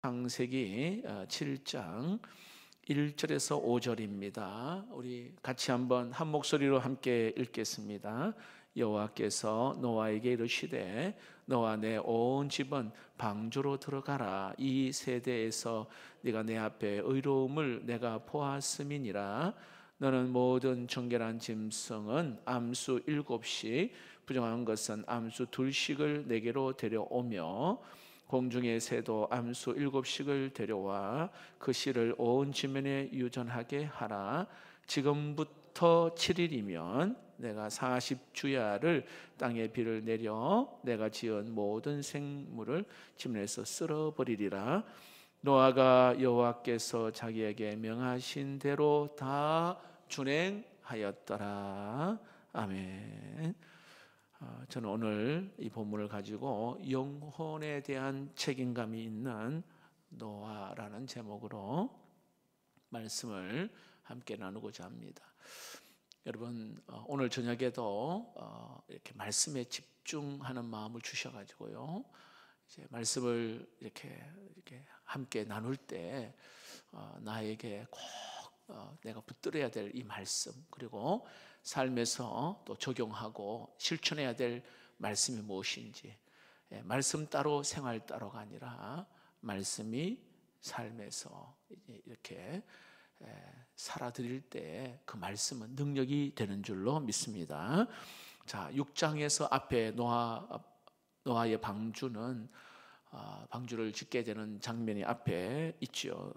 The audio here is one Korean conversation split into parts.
창세기 7장 1절에서 5절입니다. 우리 같이 한번 한 목소리로 함께 읽겠습니다. 여호와께서 노아에게 이르시되 너와 내 온 집은 방주로 들어가라. 이 세대에서 네가 내 앞에 의로움을 내가 보았음이니라. 너는 모든 정결한 짐승은 암수 7씩 부정한 것은 암수 2씩을 내게로 데려오며 공중의 새도 암수 7씩을 데려와 그 씨를 온 지면에 유전하게 하라. 지금부터 7일이면 내가 40주야를 땅에 비를 내려 내가 지은 모든 생물을 지면에서 쓸어버리리라. 노아가 여호와께서 자기에게 명하신 대로 다 준행하였더라. 아멘. 저는 오늘 이 본문을 가지고 영혼에 대한 책임감이 있는 노아라는 제목으로 말씀을 함께 나누고자 합니다. 여러분, 오늘 저녁에도 이렇게 말씀에 집중하는 마음을 주셔가지고요, 이제 말씀을 이렇게 함께 나눌 때 나에게 꼭 내가 붙들어야 될 이 말씀, 그리고 삶에서 또 적용하고 실천해야 될 말씀이 무엇인지, 말씀 따로 생활 따로가 아니라 말씀이 삶에서 이렇게 살아드릴 때 그 말씀은 능력이 되는 줄로 믿습니다. 자, 6장에서 앞에 노아의 방주는 방주를 짓게 되는 장면이 앞에 있죠.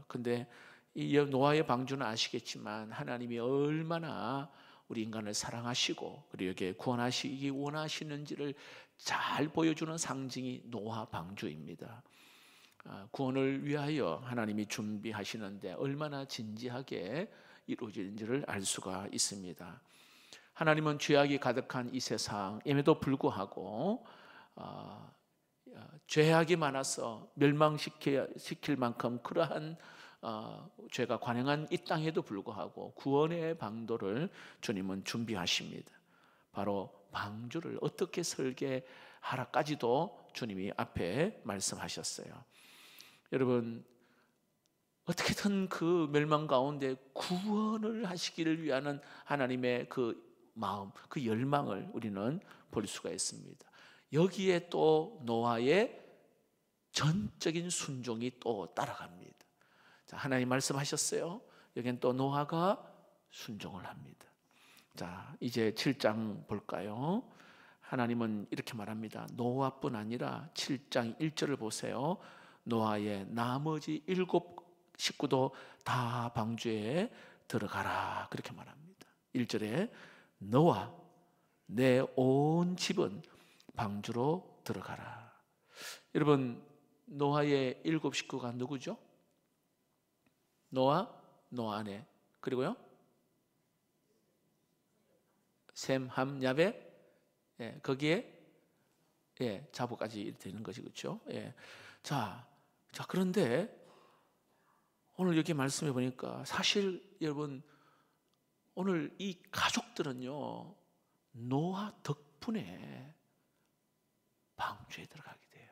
근데 이 노아의 방주는 아시겠지만 하나님이 얼마나 우리 인간을 사랑하시고 그리고 여기에 구원하시기 원하시는지를 잘 보여주는 상징이 노아 방주입니다. 구원을 위하여 하나님이 준비하시는데 얼마나 진지하게 이루어지는지를 알 수가 있습니다. 하나님은 죄악이 가득한 이 세상임에도 불구하고 죄악이 많아서 멸망시킬 만큼 그러한 죄가 관영한 이 땅에도 불구하고 구원의 방도를 주님은 준비하십니다. 바로 방주를 어떻게 설계하라까지도 주님이 앞에 말씀하셨어요. 여러분, 어떻게든 그 멸망 가운데 구원을 하시기를 위한 하나님의 그 마음, 그 열망을 우리는 볼 수가 있습니다. 여기에 또 노아의 전적인 순종이 또 따라갑니다. 자, 하나님 말씀하셨어요. 여기는 또 노아가 순종을 합니다. 자, 이제 7장 볼까요? 하나님은 이렇게 말합니다. 노아뿐 아니라 7장 1절을 보세요. 노아의 나머지 7 식구도 다 방주에 들어가라, 그렇게 말합니다. 1절에 너와 내 온 집은 방주로 들어가라. 여러분, 노아의 7 식구가 누구죠? 노아 아내, 그리고요 셈, 함, 야벳, 거기에 자보까지 되는 것이, 그렇죠? 자, 그런데 오늘 여기 말씀해 보니까 사실 여러분, 오늘 이 가족들은요 노아 덕분에 방주에 들어가게 돼요.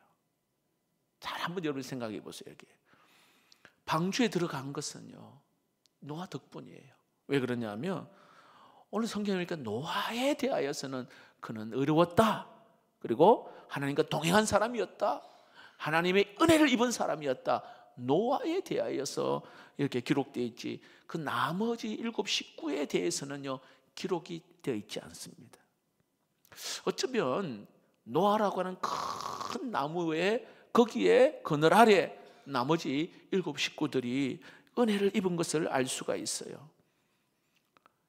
잘 한번 여러분 생각해 보세요. 여기 방주에 들어간 것은요 노아 덕분이에요. 왜 그러냐면 오늘 성경에 보니까 노아에 대하여서는 그는 의로웠다, 그리고 하나님과 동행한 사람이었다, 하나님의 은혜를 입은 사람이었다, 노아에 대하여서 이렇게 기록되어 있지, 그 나머지 7 식구에 대해서는요 기록이 되어 있지 않습니다. 어쩌면 노아라고 하는 큰 나무에 거기에 그늘 아래 나머지 7 식구들이 은혜를 입은 것을 알 수가 있어요.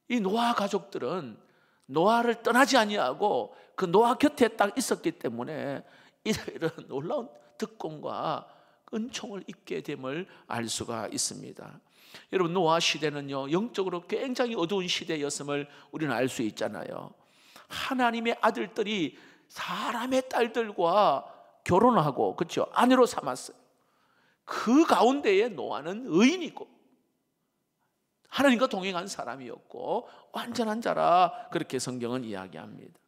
이 노아 가족들은 노아를 떠나지 아니하고 그 노아 곁에 딱 있었기 때문에 이런 놀라운 특권과 은총을 입게 됨을 알 수가 있습니다. 여러분, 노아 시대는요 영적으로 굉장히 어두운 시대였음을 우리는 알 수 있잖아요. 하나님의 아들들이 사람의 딸들과 결혼하고, 그렇죠, 아내로 삼았어요. 그 가운데에 노아는 의인이고 하나님과 동행한 사람이었고 완전한 자라, 그렇게 성경은 이야기합니다.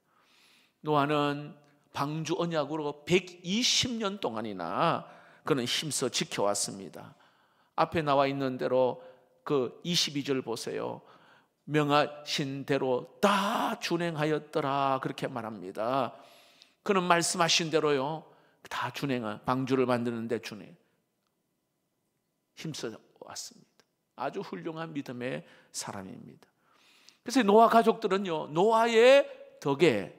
노아는 방주 언약으로 120년 동안이나 그는 힘써 지켜왔습니다. 앞에 나와 있는 대로 그 22절 보세요. 명하신 대로 다 준행하였더라 그렇게 말합니다. 그는 말씀하신 대로요 다 준행한, 방주를 만드는데 준행 힘써 왔습니다. 아주 훌륭한 믿음의 사람입니다. 그래서 노아 가족들은요 노아의 덕에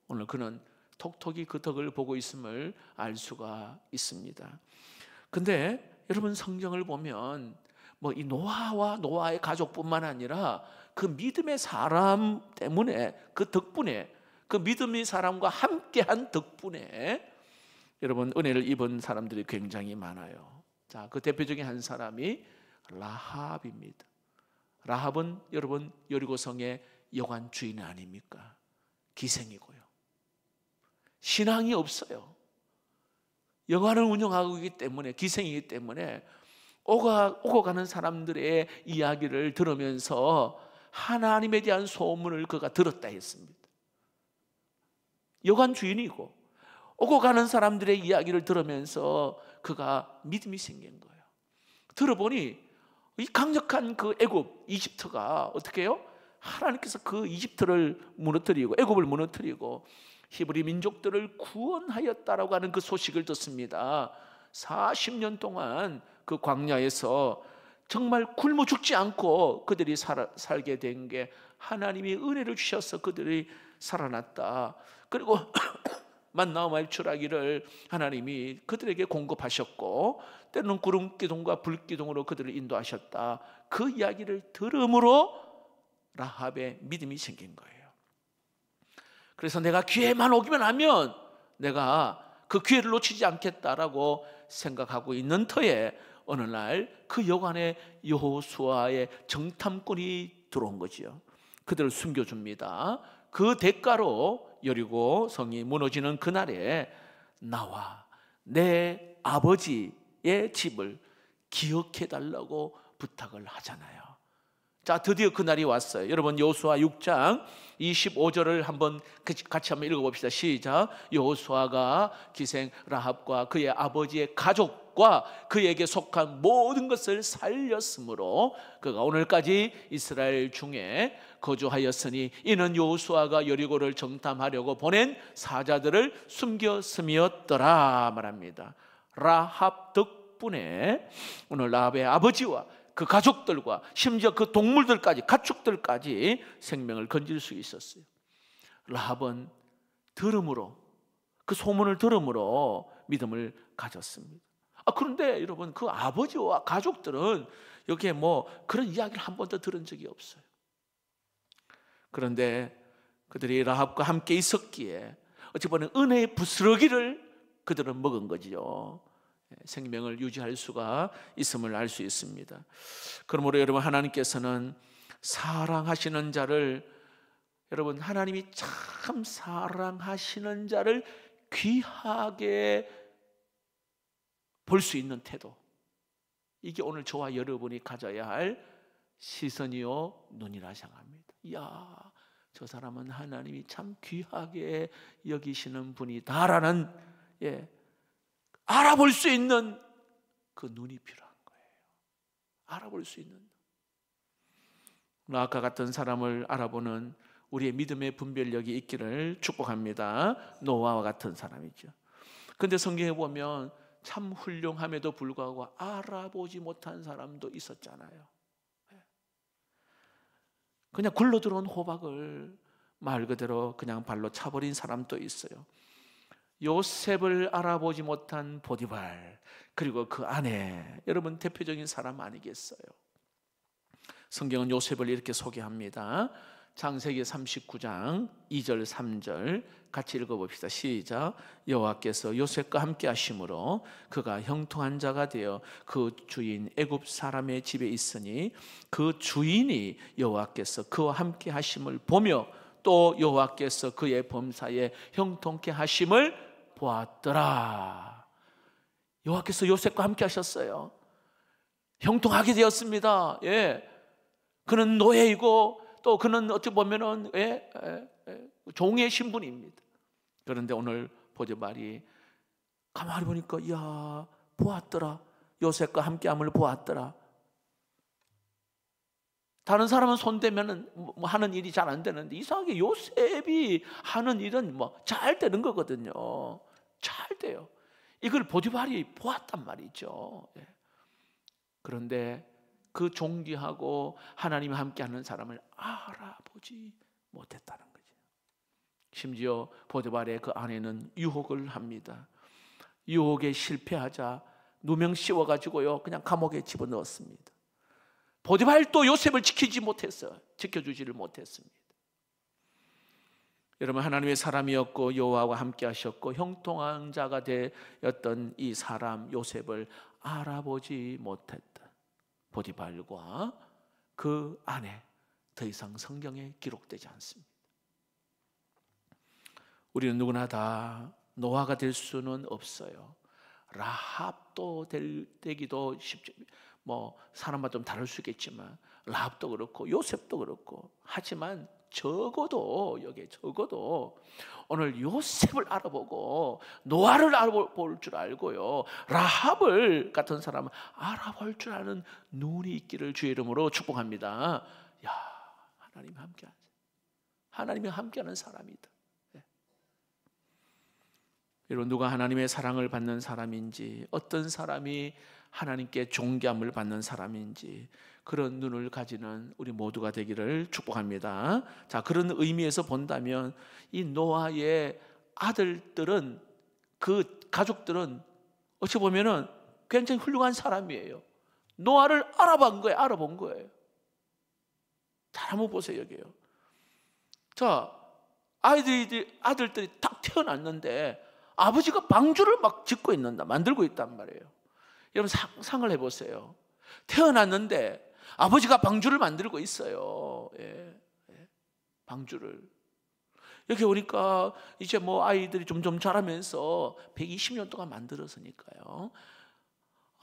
오늘 그는 톡톡히 그 덕을 보고 있음을 알 수가 있습니다. 근데 여러분 성경을 보면 뭐 이 노아와 노아의 가족뿐만 아니라 그 믿음의 사람 때문에 그 덕분에 그 믿음의 사람과 함께한 덕분에 여러분 은혜를 입은 사람들이 굉장히 많아요. 자, 그 대표적인 한 사람이 라합입니다. 라합은 여러분 여리고성의 여관 주인 아닙니까? 기생이고요. 신앙이 없어요. 여관을 운영하고 있기 때문에 기생이기 때문에 오고 가는 사람들의 이야기를 들으면서 하나님에 대한 소문을 그가 들었다 했습니다. 여관 주인이고 오고 가는 사람들의 이야기를 들으면서 그가 믿음이 생긴 거예요. 들어보니 이 강력한 그 애굽 이집트가 어떻게 해요? 하나님께서 그 이집트를 무너뜨리고 애굽을 무너뜨리고 히브리 민족들을 구원하였다라고 하는 그 소식을 듣습니다. 40년 동안 그 광야에서 정말 굶어 죽지 않고 그들이 살게 된 게 하나님이 은혜를 주셔서 그들이 살아났다. 그리고 만나와 말추라기를 하나님이 그들에게 공급하셨고 때로는 구름기둥과 불기둥으로 그들을 인도하셨다. 그 이야기를 들음으로 라합의 믿음이 생긴 거예요. 그래서 내가 기회만 오기만 하면 내가 그 기회를 놓치지 않겠다라고 생각하고 있는 터에 어느 날 그 여관에 여호수아의 정탐꾼이 들어온 거지요. 그들을 숨겨줍니다. 그 대가로 여리고 성이 무너지는 그날에 나와 내 아버지의 집을 기억해 달라고 부탁을 하잖아요. 자, 드디어 그날이 왔어요. 여러분 여호수아 6장 25절을 한번 같이 한번 읽어봅시다. 시작. 여호수아가 기생 라합과 그의 아버지의 가족과 그에게 속한 모든 것을 살렸으므로 그가 오늘까지 이스라엘 중에 거주하였으니 이는 여호수아가 여리고를 정탐하려고 보낸 사자들을 숨겼음이었더라 말합니다. 라합 덕분에 오늘 라합의 아버지와 그 가족들과 심지어 그 동물들까지 가축들까지 생명을 건질 수 있었어요. 라합은 들음으로 그 소문을 들음으로 믿음을 가졌습니다. 그런데 여러분 그 아버지와 가족들은 여기에 뭐 그런 이야기를 한 번도 들은 적이 없어요. 그런데 그들이 라합과 함께 있었기에 어찌 보면 은혜의 부스러기를 그들은 먹은 거지요. 생명을 유지할 수가 있음을 알 수 있습니다. 그러므로 여러분 하나님께서는 사랑하시는 자를 여러분 하나님이 참 사랑하시는 자를 귀하게 볼 수 있는 태도, 이게 오늘 저와 여러분이 가져야 할 시선이요 눈이라 생각합니다. 이야, 저 사람은 하나님이 참 귀하게 여기시는 분이다라는 알아볼 수 있는 그 눈이 필요한 거예요. 알아볼 수 있는 눈. 아까 같은 사람을 알아보는 우리의 믿음의 분별력이 있기를 축복합니다. 노아와 같은 사람이죠. 근데 성경에 보면 참 훌륭함에도 불구하고 알아보지 못한 사람도 있었잖아요. 그냥 굴러 들어온 호박을 말 그대로 그냥 발로 차버린 사람도 있어요. 요셉을 알아보지 못한 보디발, 그리고 그 아내, 여러분 대표적인 사람 아니겠어요? 성경은 요셉을 이렇게 소개합니다. 창세기 39장 2절 3절 같이 읽어봅시다. 시작. 여호와께서 요셉과 함께 하심으로 그가 형통한 자가 되어 그 주인 애굽 사람의 집에 있으니 그 주인이 여호와께서 그와 함께 하심을 보며 또 여호와께서 그의 범사에 형통케 하심을 보았더라. 여호와께서 요셉과 함께 하셨어요. 형통하게 되었습니다. 그는 노예이고 또 그는 어떻게 보면은 종의 신분입니다. 그런데 오늘 보디발이 가만히 보니까 이야, 보았더라. 요셉과 함께함을 보았더라. 다른 사람은 손대면은 뭐 하는 일이 잘 안 되는데 이상하게 요셉이 하는 일은 뭐 잘 되는 거거든요. 잘 돼요. 이걸 보디발이 보았단 말이죠. 예. 그런데 그 존귀하고 하나님과 함께하는 사람을 알아보지 못했다는 거죠. 심지어 보디발의 그 아내는 유혹을 합니다. 유혹에 실패하자 누명 씌워가지고요 그냥 감옥에 집어넣었습니다. 보디발도 요셉을 지켜주지를 못했습니다. 여러분, 하나님의 사람이었고 여호와와 함께 하셨고 형통한 자가 되었던 이 사람 요셉을 알아보지 못했다. 보디발과 그 아내, 더 이상 성경에 기록되지 않습니다. 우리는 누구나 다 노아가 될 수는 없어요. 라합도 되기도 쉽죠. 뭐 사람마다 좀 다를 수 있겠지만 라합도 그렇고 요셉도 그렇고, 하지만 적어도 오늘 요셉을 알아보고 노아를 알아볼 줄 알고요 라합을 같은 사람을 알아볼 줄 아는 눈이 있기를 주의 이름으로 축복합니다. 야, 하나님이 함께하는 사람이다. 여러분, 누가 하나님의 사랑을 받는 사람인지, 어떤 사람이 하나님께 존귀함을 받는 사람인지 그런 눈을 가지는 우리 모두가 되기를 축복합니다. 자, 그런 의미에서 본다면 이 노아의 아들들은, 그 가족들은 어찌 보면은 굉장히 훌륭한 사람이에요. 노아를 알아본 거예요. 잘 한번 보세요. 여기요. 자, 아들들이 딱 태어났는데 아버지가 방주를 막 짓고 만들고 있단 말이에요. 여러분, 상상을 해보세요. 태어났는데 아버지가 방주를 만들고 있어요. 방주를. 이렇게 오니까 이제 뭐 아이들이 점점 자라면서 120년 동안 만들었으니까요.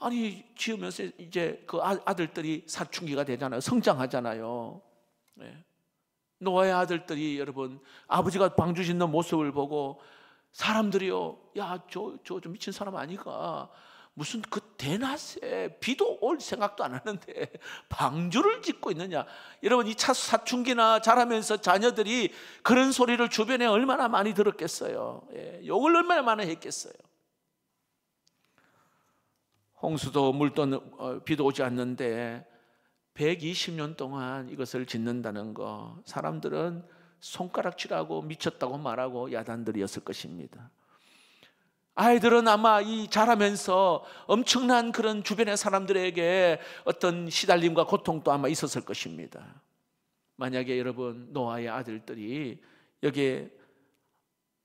아니, 지으면서 이제 그 아들들이 사춘기가 되잖아요. 성장하잖아요. 노아의 아들들이, 여러분, 아버지가 방주 짓는 모습을 보고 사람들이요, 야, 저 좀 미친 사람 아니가? 무슨 그 대낮에 비도 올 생각도 안 하는데 방주를 짓고 있느냐? 여러분, 이 사춘기나 자라면서 자녀들이 그런 소리를 주변에 얼마나 많이 들었겠어요. 욕을 얼마나 많이 했겠어요. 홍수도 물도 비도 오지 않는데 120년 동안 이것을 짓는다는 거, 사람들은 손가락질하고 미쳤다고 말하고 야단들이었을 것입니다. 아이들은 아마 이 자라면서 엄청난 그런 주변의 사람들에게 어떤 시달림과 고통도 아마 있었을 것입니다. 만약에 여러분, 노아의 아들들이 여기에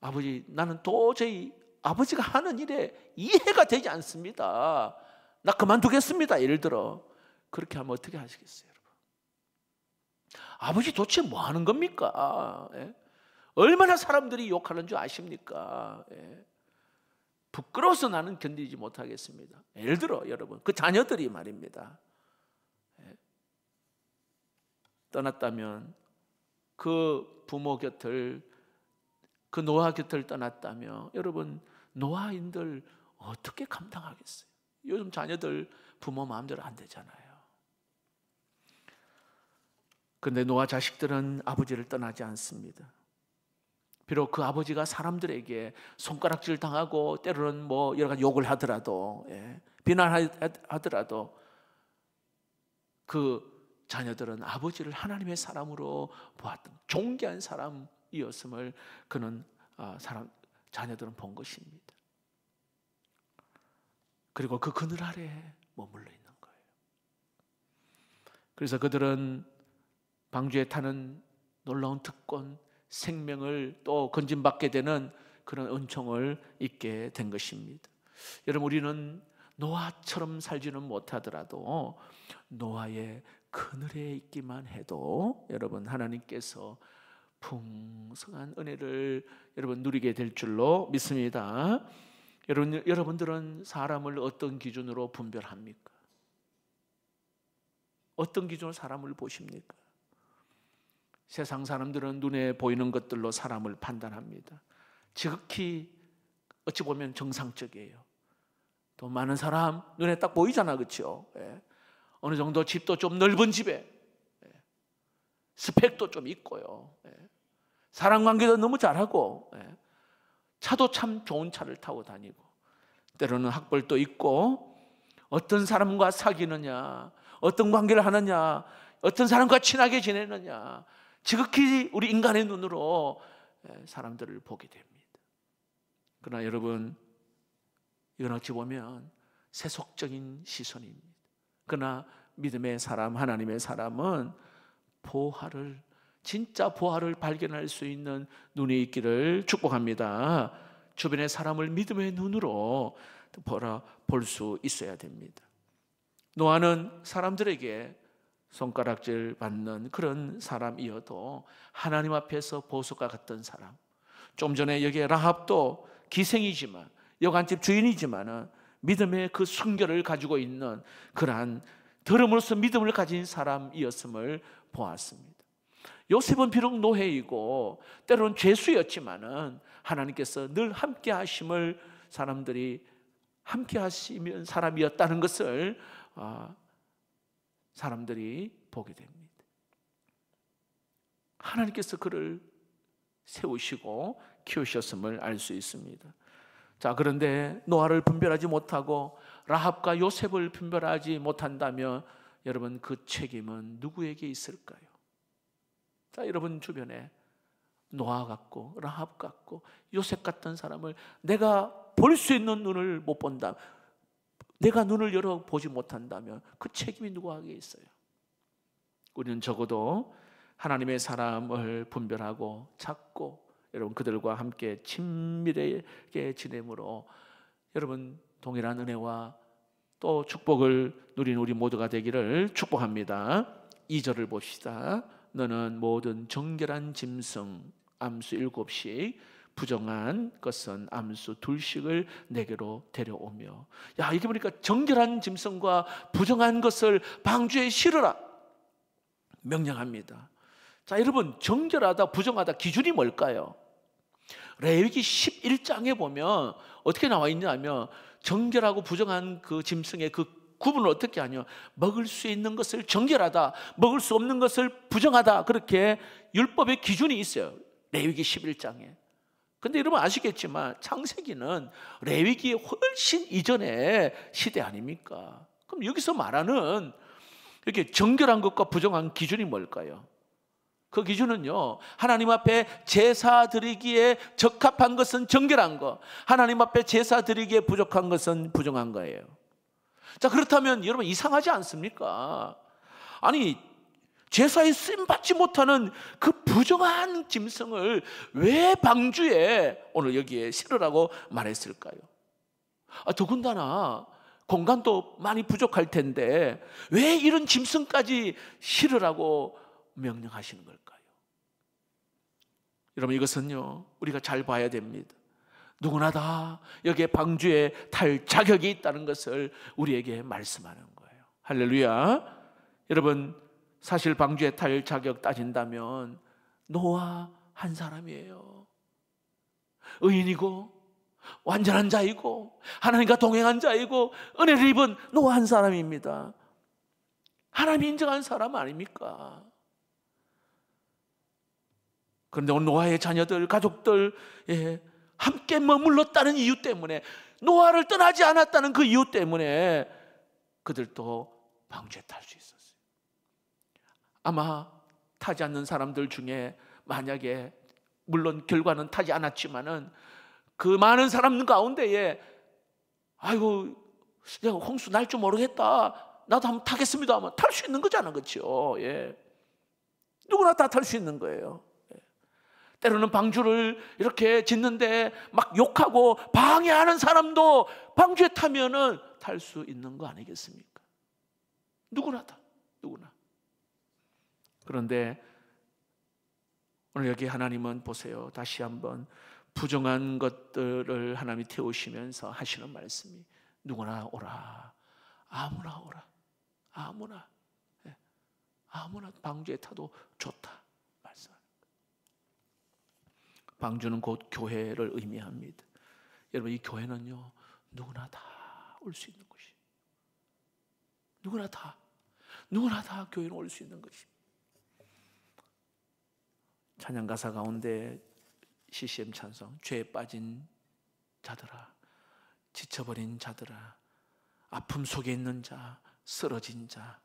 아버지, 나는 도저히 아버지가 하는 일에 이해가 되지 않습니다, 나 그만두겠습니다, 예를 들어, 그렇게 하면 어떻게 하시겠어요? 여러분, 아버지 도대체 뭐 하는 겁니까? 얼마나 사람들이 욕하는 줄 아십니까? 부끄러워서 나는 견디지 못하겠습니다. 예를 들어 여러분, 그 자녀들이 말입니다, 떠났다면, 그 부모 곁을, 그 노아 곁을 떠났다면 여러분, 노아인들 어떻게 감당하겠어요? 요즘 자녀들 부모 마음대로 안 되잖아요. 그런데 노아 자식들은 아버지를 떠나지 않습니다. 비록 그 아버지가 사람들에게 손가락질 당하고 때로는 뭐 여러 가지 욕을 하더라도, 비난하더라도 그 자녀들은 아버지를 하나님의 사람으로 보았던 존귀한 사람이었음을 그는 자녀들은 본 것입니다. 그리고 그 그늘 아래에 머물러 있는 거예요. 그래서 그들은 방주에 타는 놀라운 특권, 생명을 또 건진받게 되는 그런 은총을 잊게 된 것입니다. 여러분, 우리는 노아처럼 살지는 못하더라도 노아의 그늘에 있기만 해도 여러분, 하나님께서 풍성한 은혜를 여러분 누리게 될 줄로 믿습니다. 여러분들은 사람을 어떤 기준으로 분별합니까? 어떤 기준으로 사람을 보십니까? 세상 사람들은 눈에 보이는 것들로 사람을 판단합니다. 지극히 어찌 보면 정상적이에요. 또 많은 사람 눈에 딱 보이잖아, 그렇죠? 예. 어느 정도 집도 좀 넓은 집에, 예. 스펙도 좀 있고요. 예. 사랑관계도 너무 잘하고, 예. 차도 참 좋은 차를 타고 다니고, 때로는 학벌도 있고, 어떤 사람과 사귀느냐, 어떤 관계를 하느냐, 어떤 사람과 친하게 지내느냐, 지극히 우리 인간의 눈으로 사람들을 보게 됩니다. 그러나 여러분, 이건 어찌 보면 세속적인 시선입니다. 그러나 믿음의 사람, 하나님의 사람은 보화를, 진짜 보화를 발견할 수 있는 눈이 있기를 축복합니다. 주변의 사람을 믿음의 눈으로 볼 수 있어야 됩니다. 노아는 사람들에게 손가락질 받는 그런 사람이어도 하나님 앞에서 보석과 같던 사람. 좀 전에 여기에 라합도 기생이지만, 여관집 주인이지만 믿음의 그 순결을 가지고 있는 그러한 들음으로써 믿음을 가진 사람이었음을 보았습니다. 요셉은 비록 노예이고 때로는 죄수였지만 하나님께서 늘 함께 하심을, 사람들이 함께 하시는 사람이었다는 것을 사람들이 보게 됩니다. 하나님께서 그를 세우시고 키우셨음을 알 수 있습니다. 자, 그런데 노아를 분별하지 못하고 라합과 요셉을 분별하지 못한다면 여러분, 그 책임은 누구에게 있을까요? 자, 여러분 주변에 노아 같고 라합 같고 요셉 같은 사람을 내가 볼 수 있는 눈을 못 본다, 내가 눈을 열어 보지 못한다면 그 책임이 누구에게 있어요? 우리는 적어도 하나님의 사람을 분별하고 찾고 여러분 그들과 함께 친밀하게 지내므로 여러분 동일한 은혜와 또 축복을 누린 우리 모두가 되기를 축복합니다. 2절을 봅시다. 너는 모든 정결한 짐승 암수 7씩, 부정한 것은 암수 2씩을 내게로 데려오며. 야, 이게 보니까 정결한 짐승과 부정한 것을 방주에 실으라 명령합니다. 자, 여러분, 정결하다 부정하다 기준이 뭘까요? 레위기 11장에 보면 어떻게 나와 있냐면 정결하고 부정한 그 짐승의 그 구분을 어떻게 하냐, 먹을 수 있는 것을 정결하다, 먹을 수 없는 것을 부정하다, 그렇게 율법의 기준이 있어요, 레위기 11장에. 근데 여러분 아시겠지만 창세기는 레위기의 훨씬 이전의 시대 아닙니까? 그럼 여기서 말하는 이렇게 정결한 것과 부정한 기준이 뭘까요? 그 기준은요, 하나님 앞에 제사 드리기에 적합한 것은 정결한 것, 하나님 앞에 제사 드리기에 부족한 것은 부정한 거예요. 자, 그렇다면 여러분 이상하지 않습니까? 아니, 제사에 쓰임받지 못하는 그 부정한 짐승을 왜 방주에 오늘 여기에 실으라고 말했을까요? 더군다나 공간도 많이 부족할 텐데 왜 이런 짐승까지 실으라고 명령하시는 걸까요? 여러분, 이것은요 우리가 잘 봐야 됩니다. 누구나 다 여기에 방주에 탈 자격이 있다는 것을 우리에게 말씀하는 거예요. 할렐루야. 여러분, 사실 방주에 탈 자격 따진다면 노아 한 사람이에요. 의인이고 완전한 자이고 하나님과 동행한 자이고 은혜를 입은 노아 한 사람입니다. 하나님이 인정한 사람 아닙니까? 그런데 오늘 노아의 자녀들, 가족들 함께 머물렀다는 이유 때문에, 노아를 떠나지 않았다는 그 이유 때문에 그들도 방주에 탈 수 있었어요. 아마 타지 않는 사람들 중에 만약에, 물론 결과는 타지 않았지만은 그 많은 사람들 가운데에 아이고 내가 홍수 날 줄 모르겠다, 나도 한번 타겠습니다 하면 탈 수 있는 거잖아, 그렇죠? 예. 누구나 다 탈 수 있는 거예요. 때로는 방주를 이렇게 짓는데 막 욕하고 방해하는 사람도 방주에 타면은 탈 수 있는 거 아니겠습니까? 누구나 다, 누구나. 그런데 오늘 여기 하나님은 보세요, 다시 한번 부정한 것들을 하나님이 태우시면서 하시는 말씀이 누구나 오라, 아무나 오라, 아무나, 아무나 방주에 타도 좋다 말씀. 방주는 곧 교회를 의미합니다. 여러분, 이 교회는요 누구나 다 올 수 있는 것이. 누구나 다 교회는 올 수 있는 것입니다. 찬양 가사 가운데 CCM 찬송, 죄에 빠진 자들아, 지쳐버린 자들아, 아픔 속에 있는 자, 쓰러진 자,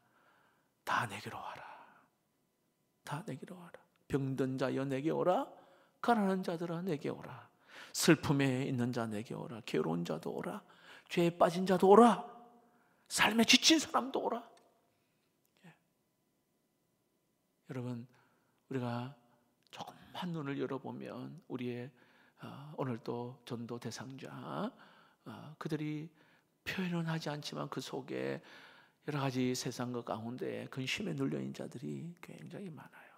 다 내게로 와라. 다 내게로 와라. 병든 자여 내게 오라. 가난한 자들아 내게 오라. 슬픔에 있는 자 내게 오라. 괴로운 자도 오라. 죄에 빠진 자도 오라. 삶에 지친 사람도 오라. 예. 여러분, 우리가 조금만 눈을 열어보면 우리의 오늘 또 전도 대상자, 그들이 표현은 하지 않지만 그 속에 여러 가지 세상과 가운데 근심에 눌려있는 자들이 굉장히 많아요.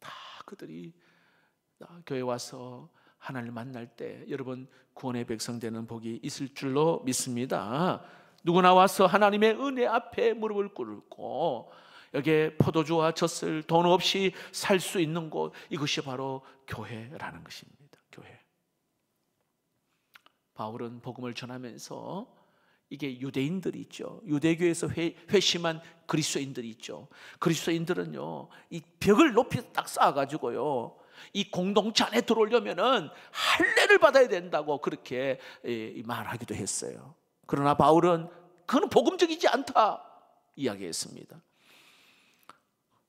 다 그들이 교회 와서 하나님을 만날 때 여러분 구원의 백성 되는 복이 있을 줄로 믿습니다. 누구나 와서 하나님의 은혜 앞에 무릎을 꿇고 여기에 포도주와 젖을 돈 없이 살 수 있는 곳, 이것이 바로 교회라는 것입니다. 교회. 바울은 복음을 전하면서 이게 유대인들이 있죠. 유대교에서 회심한 그리스도인들이 있죠. 그리스도인들은요, 이 벽을 높이 딱 쌓아가지고요, 이 공동체 안에 들어오려면은 할례를 받아야 된다고 그렇게 말하기도 했어요. 그러나 바울은 그건 복음적이지 않다 이야기했습니다.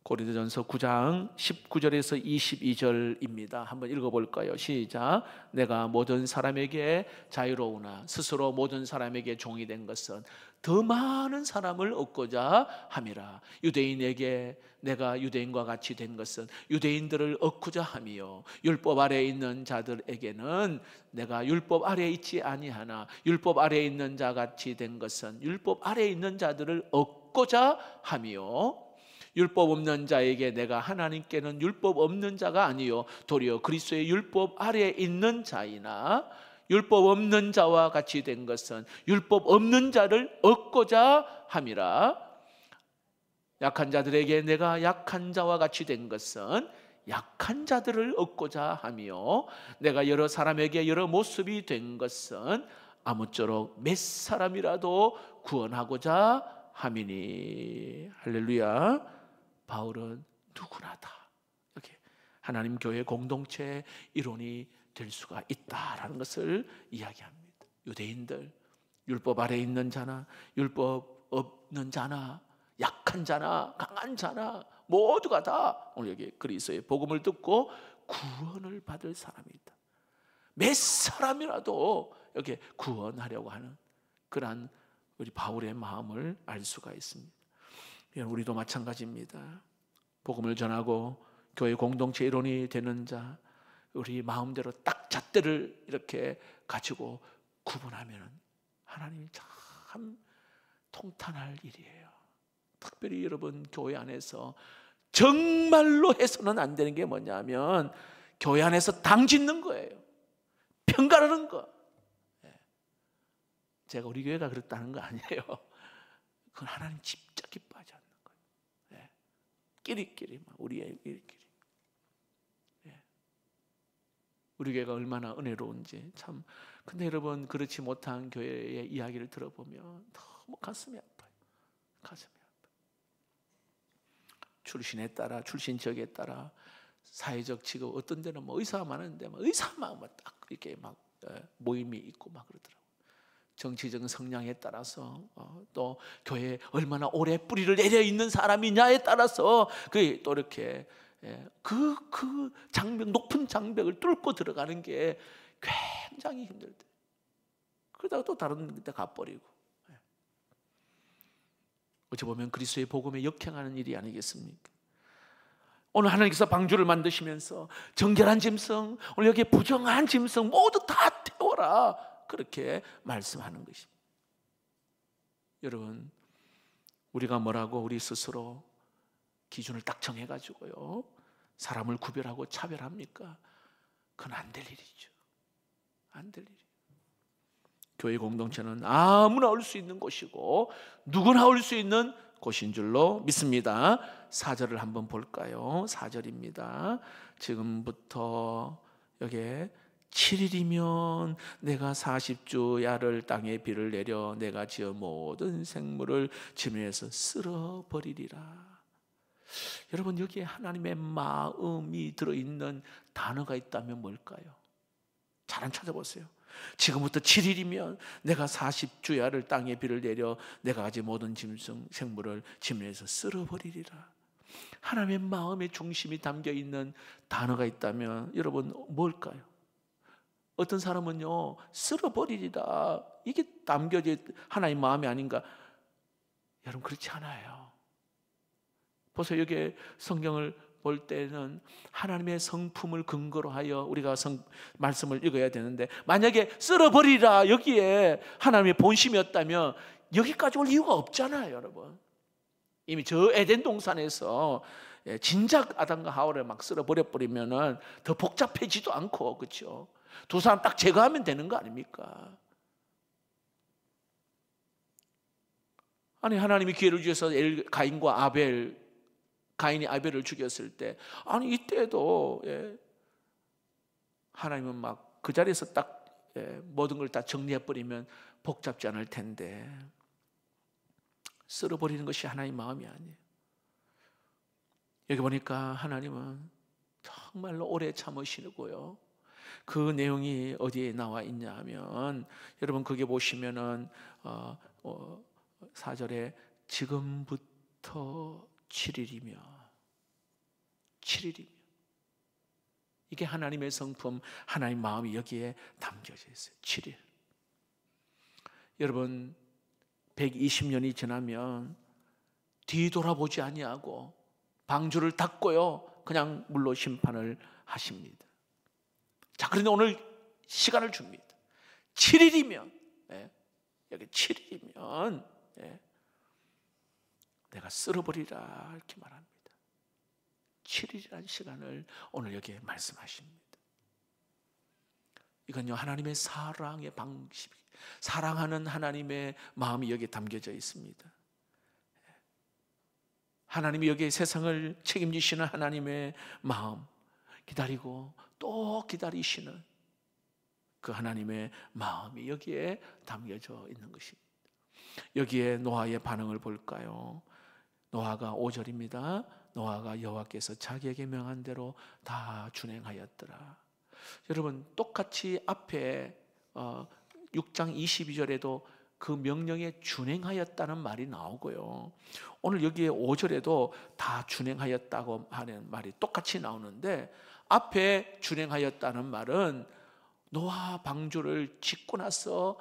고린도전서 9장 19절에서 22절입니다. 한번 읽어볼까요? 시작. 내가 모든 사람에게 자유로우나 스스로 모든 사람에게 종이 된 것은 더 많은 사람을 얻고자 함이라. 유대인에게 내가 유대인과 같이 된 것은 유대인들을 얻고자 함이요, 율법 아래에 있는 자들에게는 내가 율법 아래에 있지 아니하나 율법 아래에 있는 자 같이 된 것은 율법 아래에 있는 자들을 얻고자 함이요, 율법 없는 자에게 내가 하나님께는 율법 없는 자가 아니요 도리어 그리스도의 율법 아래에 있는 자이나 율법 없는 자와 같이 된 것은 율법 없는 자를 얻고자 함이라. 약한 자들에게 내가 약한 자와 같이 된 것은 약한 자들을 얻고자 하며 내가 여러 사람에게 여러 모습이 된 것은 아무쪼록 몇 사람이라도 구원하고자 함이니. 할렐루야. 바울은 누구나 다 이렇게 하나님 교회 공동체의 일원이 될 수가 있다라는 것을 이야기합니다. 유대인들, 율법 아래에 있는 자나 율법 없는 자나 약한 자나 강한 자나 모두가 다 오늘 여기 그리스도의 복음을 듣고 구원을 받을 사람이다. 몇 사람이라도 이렇게 구원하려고 하는 그러한 우리 바울의 마음을 알 수가 있습니다. 우리도 마찬가지입니다. 복음을 전하고 교회 공동체 일원이 되는 자, 우리 마음대로 딱 잣대를 이렇게 가지고 구분하면 하나님이 참 통탄할 일이에요. 특별히 여러분 교회 안에서 정말로 해서는 안 되는 게 뭐냐면 교회 안에서 당 짓는 거예요. 편가르는 거. 제가 우리 교회가 그렇다는 거 아니에요. 그건 하나님 진짜 기뻐하지 않는 거예요. 끼리끼리 우리끼리. 우리 교회가 얼마나 은혜로운지 참. 근데 여러분 그렇지 못한 교회의 이야기를 들어보면 너무 가슴이 아파요. 가슴이 아파요. 출신에 따라 출신 지역에 따라 사회적 직업 어떤 데는 뭐 의사가 많은데 뭐 의사만 딱 이렇게 막 모임이 있고 막 그러더라고요. 정치적 성향에 따라서 또 교회에 얼마나 오래 뿌리를 내려 있는 사람이냐에 따라서 그 또 이렇게 그 장벽, 높은 장벽을 뚫고 들어가는 게 굉장히 힘들대. 그러다가 또 다른 데 가버리고. 어찌 보면 그리스도의 복음에 역행하는 일이 아니겠습니까? 오늘 하나님께서 방주를 만드시면서 정결한 짐승, 오늘 여기에 부정한 짐승 모두 다 태워라, 그렇게 말씀하는 것입니다. 여러분, 우리가 뭐라고 우리 스스로 기준을 딱 정해가지고요 사람을 구별하고 차별합니까? 그건 안 될 일이죠. 안 될 일이에요. 교회 공동체는 아무나 올 수 있는 곳이고 누구나 올 수 있는 곳인 줄로 믿습니다. 4절을 한번 볼까요? 4절입니다. 지금부터 여기에 7일이면 내가 40주야를 땅에 비를 내려 내가 지어 모든 생물을 지면에서 쓸어버리리라. 여러분, 여기에 하나님의 마음이 들어있는 단어가 있다면 뭘까요? 잘 안 찾아보세요. 지금부터 7일이면 내가 40주야를 땅에 비를 내려 내가 가진 모든 짐승 생물을 지면에서 쓸어버리리라. 하나님의 마음의 중심이 담겨있는 단어가 있다면 여러분 뭘까요? 어떤 사람은요, 쓸어버리리라, 이게 담겨져 하나님의 마음이 아닌가? 여러분, 그렇지 않아요. 보세요. 여기에 성경을 볼 때는 하나님의 성품을 근거로 하여 우리가 말씀을 읽어야 되는데, 만약에 쓸어버리라 여기에 하나님의 본심이었다면 여기까지 올 이유가 없잖아요. 여러분, 이미 저 에덴 동산에서 진작 아담과 하와를 막 쓸어버려버리면 더 복잡해지도 않고, 그렇죠? 두 사람 딱 제거하면 되는 거 아닙니까? 아니, 하나님이 기회를 주셔서 가인과 가인이 아벨을 죽였을 때, 아니 이때도 하나님은 막 그 자리에서 딱 모든 걸 다 정리해버리면 복잡지 않을 텐데, 쓸어버리는 것이 하나님의 마음이 아니에요. 여기 보니까 하나님은 정말로 오래 참으시고요. 그 내용이 어디에 나와 있냐 하면, 여러분 거기 보시면은 4절에 지금부터 7일이며 이게 하나님의 성품, 하나님의 마음이 여기에 담겨져 있어요. 7일. 여러분, 120년이 지나면 뒤돌아보지 아니하고 방주를 닫고요, 그냥 물로 심판을 하십니다. 자, 그런데 오늘 시간을 줍니다. 7일이면, 여기 7일이면 내가 쓸어버리라, 이렇게 말합니다. 7일이라는 시간을 오늘 여기에 말씀하십니다. 이건요, 하나님의 사랑의 방식, 사랑하는 하나님의 마음이 여기에 담겨져 있습니다. 하나님이 여기에 세상을 책임지시는 하나님의 마음, 기다리고 또 기다리시는 그 하나님의 마음이 여기에 담겨져 있는 것입니다. 여기에 노아의 반응을 볼까요? 노아가 5절입니다. 노아가 여호와께서 자기에게 명한 대로 다 준행하였더라. 여러분, 똑같이 앞에 6장 22절에도 그 명령에 준행하였다는 말이 나오고요, 오늘 여기에 5절에도 다 준행하였다고 하는 말이 똑같이 나오는데, 앞에 준행하였다는 말은 노아 방주를 짓고 나서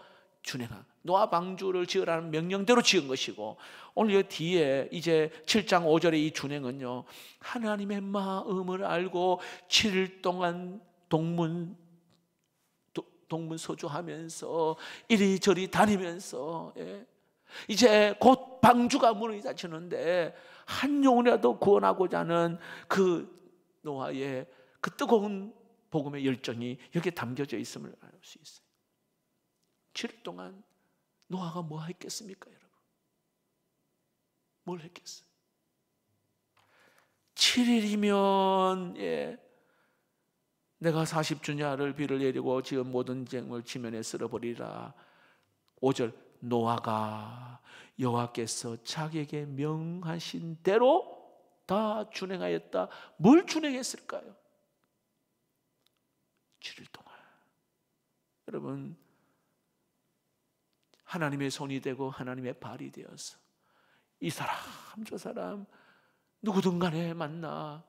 노아 방주를 지으라는 명령대로 지은 것이고, 오늘 이 뒤에 이제 7장 5절의 이 준행은요, 하나님의 마음을 알고 7일 동안 동문서주하면서 이리저리 다니면서, 이제 곧 방주가 문이 닫히는데 한 영혼이라도 구원하고자 하는 그 노아의 그 뜨거운 복음의 열정이 여기에 담겨져 있음을 알 수 있어요. 7일 동안 노아가 뭐 했겠습니까, 여러분? 뭘 했겠어요? 7일이면 내가 40주야를 비를 내리고 지은 모든 쟁을 지면에 쓸어버리라. 5절, 노아가 여호와께서 자기에게 명하신 대로 다 준행하였다. 뭘 준행했을까요? 7일 동안. 여러분, 하나님의 손이 되고 하나님의 발이 되어서 이 사람 저 사람 누구든 간에 만나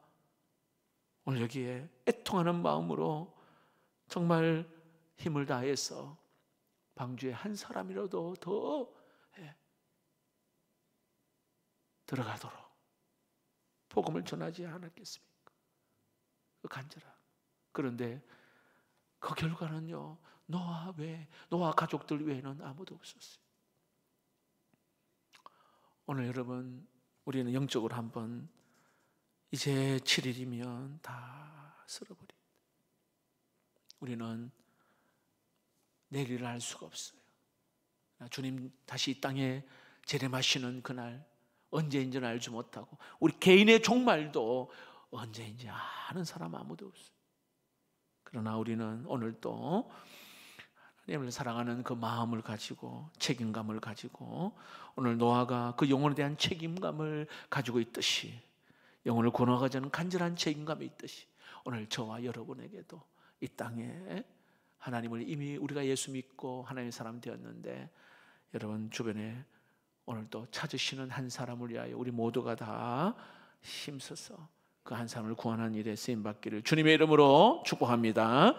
오늘 여기에 애통하는 마음으로 정말 힘을 다해서 방주에 한 사람이라도 더 들어가도록 복음을 전하지 않았겠습니까? 그 간절함. 그런데 그 결과는요, 노아 가족들 외에는 아무도 없었어요. 오늘 여러분, 우리는 영적으로 한번 이제 7일이면 다 쓸어버립니다. 우리는 내일을 알 수가 없어요. 주님 다시 이 땅에 재림하시는 그날 언제인지는 알지 못하고, 우리 개인의 종말도 언제인지 아는 사람 아무도 없어요. 그러나 우리는 오늘 또 하나님을 사랑하는 그 마음을 가지고 책임감을 가지고 오늘 노아가 그 영혼에 대한 책임감을 가지고 있듯이 영혼을 구원하고자 하는 간절한 책임감이 있듯이 오늘 저와 여러분에게도 이 땅에 하나님을 이미 우리가 예수 믿고 하나님의 사람 되었는데 여러분 주변에 오늘 또 찾으시는 한 사람을 위하여 우리 모두가 다 힘써서 그 한 사람을 구원하는 일에 쓰임받기를 주님의 이름으로 축복합니다.